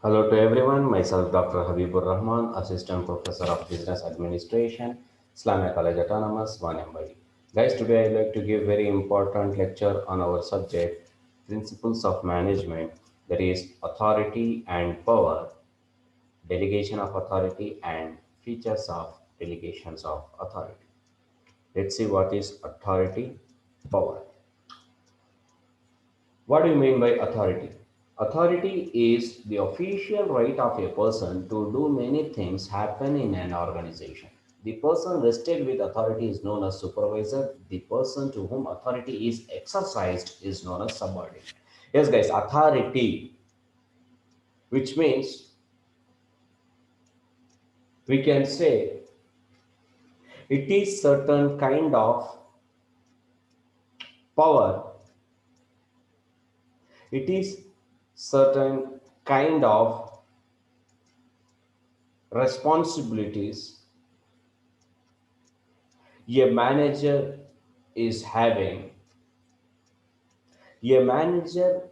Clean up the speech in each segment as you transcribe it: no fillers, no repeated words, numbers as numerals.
Hello to everyone, myself Dr. Habibur Rahman, Assistant Professor of Business Administration, Islamia College Autonomous, Wanembadi. Guys, today I'd like to give very important lecture on our subject, Principles of Management, that is authority and power, delegation of authority and features of delegations of authority. Let's see what is authority, power. What do you mean by authority? Authority is the official right of a person to do many things happen in an organization. The person vested with authority is known as supervisor. The person to whom authority is exercised is known as subordinate. Yes, guys, authority, which means we can say it is certain kind of power, it is certain kind of responsibilities a manager is having. A manager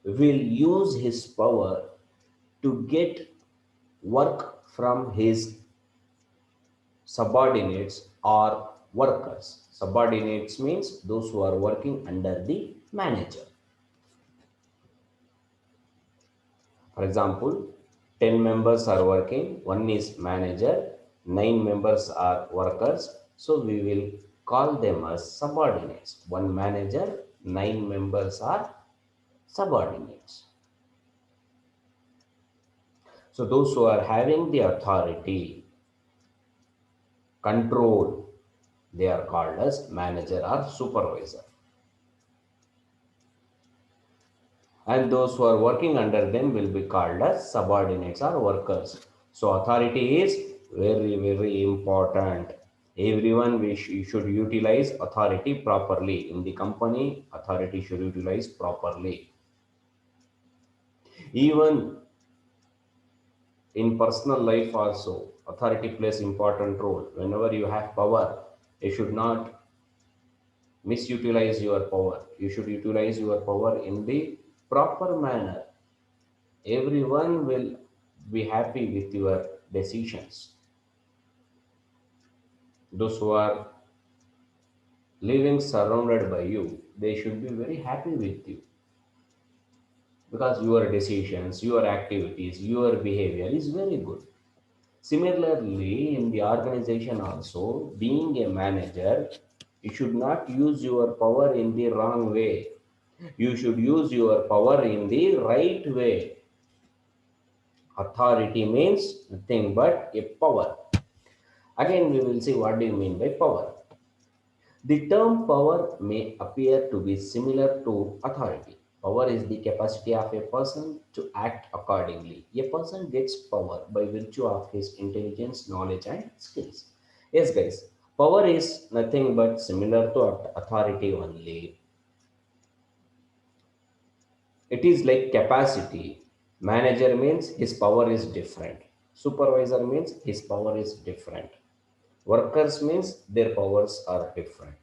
will use his power to get work from his subordinates or workers. Subordinates means those who are working under the manager. For example, 10 members are working, one is manager, 9 members are workers. So we will call them as subordinates. One manager, 9 members are subordinates. So those who are having the authority, control, they are called as manager or supervisor. And those who are working under them will be called as subordinates or workers. So authority is very, very important. Everyone should utilize authority properly. In the company, authority should utilize properly. Even in personal life also, authority plays important role. Whenever you have power, you should not misutilize your power. You should utilize your power in the proper manner. Everyone will be happy with your decisions. Those who are living surrounded by you, they should be very happy with you because your decisions, your activities, your behavior is very good. Similarly, in the organization also, being a manager, you should not use your power in the wrong way. You should use your power in the right way. Authority means nothing but a power. Again, we will see what do you mean by power. The term power may appear to be similar to authority. Power is the capacity of a person to act accordingly. A person gets power by virtue of his intelligence, knowledge, and skills. Yes, guys, power is nothing but similar to authority only. It is like capacity. Manager means his power is different. Supervisor means his power is different. Workers means their powers are different.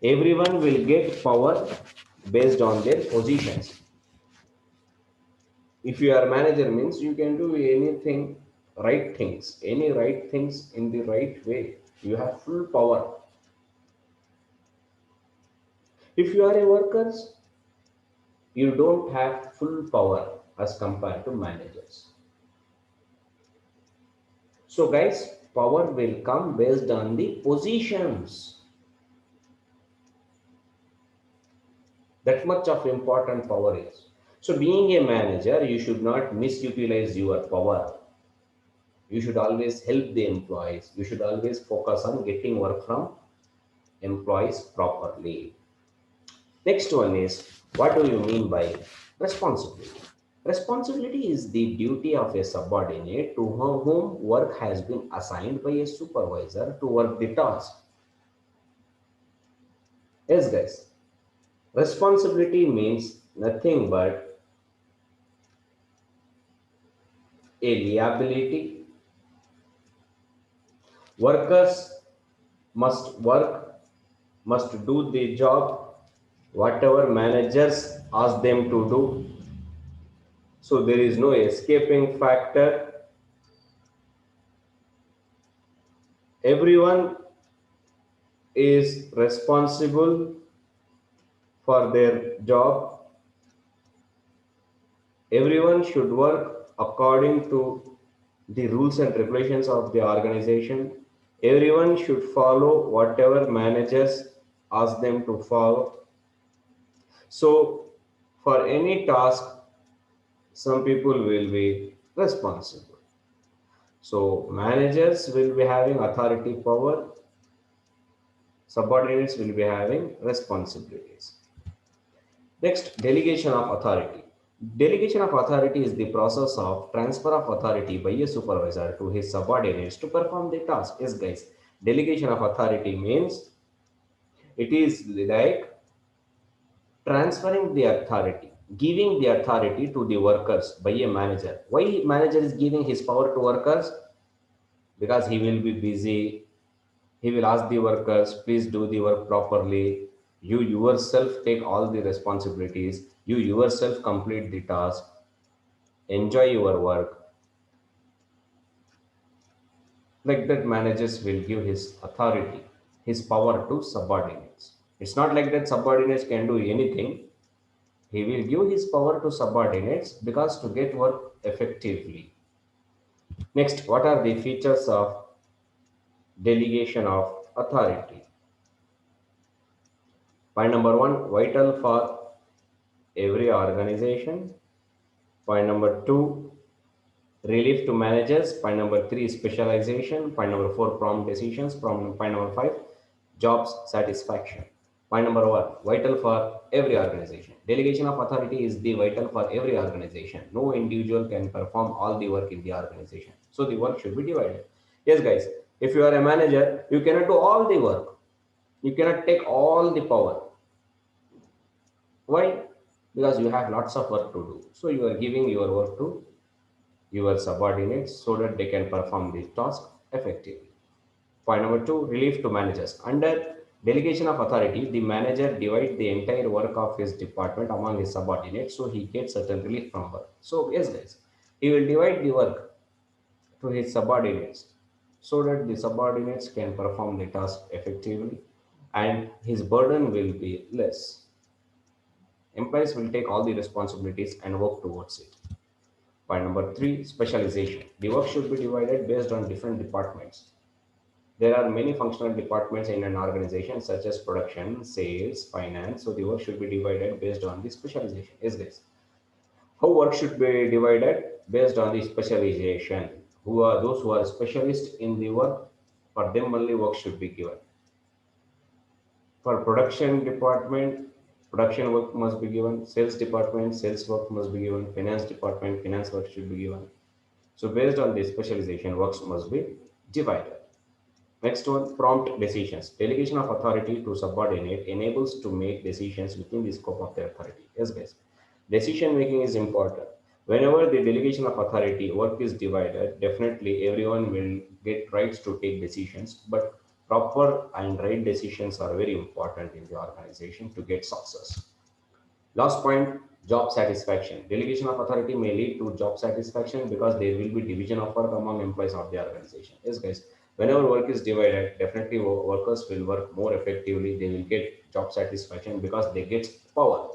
Everyone will get power based on their positions. If you are manager means you can do anything, right things, any right things in the right way. You have full power. If you are a workers, you don't have full power as compared to managers. So guys, power will come based on the positions. That much of important power is. So being a manager, you should not misutilize your power. You should always help the employees. You should always focus on getting work from employees properly. Next one is, what do you mean by responsibility? Responsibility is the duty of a subordinate to whom work has been assigned by a supervisor to work the task. Yes, guys. Responsibility means nothing but a liability. Workers must work, must do the job, whatever managers ask them to do. So there is no escaping factor. Everyone is responsible for their job. Everyone should work according to the rules and regulations of the organization. Everyone should follow whatever managers ask them to follow. So, for any task, some people will be responsible. So, managers will be having authority power, subordinates will be having responsibilities. Next, delegation of authority. Delegation of authority is the process of transfer of authority by a supervisor to his subordinates to perform the task. Yes, guys, delegation of authority means it is like transferring the authority, giving the authority to the workers by a manager. Why manager is giving his power to workers? Because he will be busy. He will ask the workers, please do the work properly. You yourself take all the responsibilities. You yourself complete the task. Enjoy your work. Like that, managers will give his authority, his power to subordinates. It's not like that subordinates can do anything. He will give his power to subordinates because to get work effectively. Next, what are the features of delegation of authority? Point number one, vital for every organization. Point number two, relief to managers. Point number three, specialization. Point number four, prompt decisions. Point number five, jobs satisfaction. Point number one, vital for every organization. Delegation of authority is the vital for every organization. No individual can perform all the work in the organization. So the work should be divided. Yes, guys, if you are a manager, you cannot do all the work. You cannot take all the power. Why? Because you have lots of work to do. So you are giving your work to your subordinates so that they can perform the task effectively. Point number two, relief to managers. Under delegation of authority, the manager divides the entire work of his department among his subordinates so he gets certain relief from work. So, yes, guys, he will divide the work to his subordinates so that the subordinates can perform the task effectively and his burden will be less. Employees will take all the responsibilities and work towards it. Point number three, specialization. The work should be divided based on different departments. There are many functional departments in an organization, such as production, sales, finance. So the work should be divided based on the specialization. Is this? How work should be divided based on the specialization? Who are those who are specialists in the work? For them only work should be given. For production department, production work must be given. Sales department, sales work must be given. Finance department, finance work should be given. So based on this specialization, works must be divided. Next one, prompt decisions. Delegation of authority to subordinate enables to make decisions within the scope of their authority. Yes, guys. Decision making is important. Whenever the delegation of authority work is divided, definitely everyone will get rights to take decisions, but proper and right decisions are very important in the organization to get success. Last point, job satisfaction. Delegation of authority may lead to job satisfaction because there will be division of work among employees of the organization. Yes, guys. Whenever work is divided, definitely workers will work more effectively. They will get job satisfaction because they get power.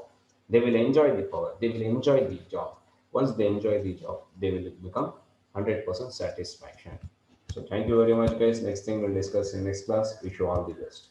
They will enjoy the power. They will enjoy the job. Once they enjoy the job, they will become 100% satisfaction. So thank you very much, guys. Next thing we'll discuss in next class. Wish you all the best.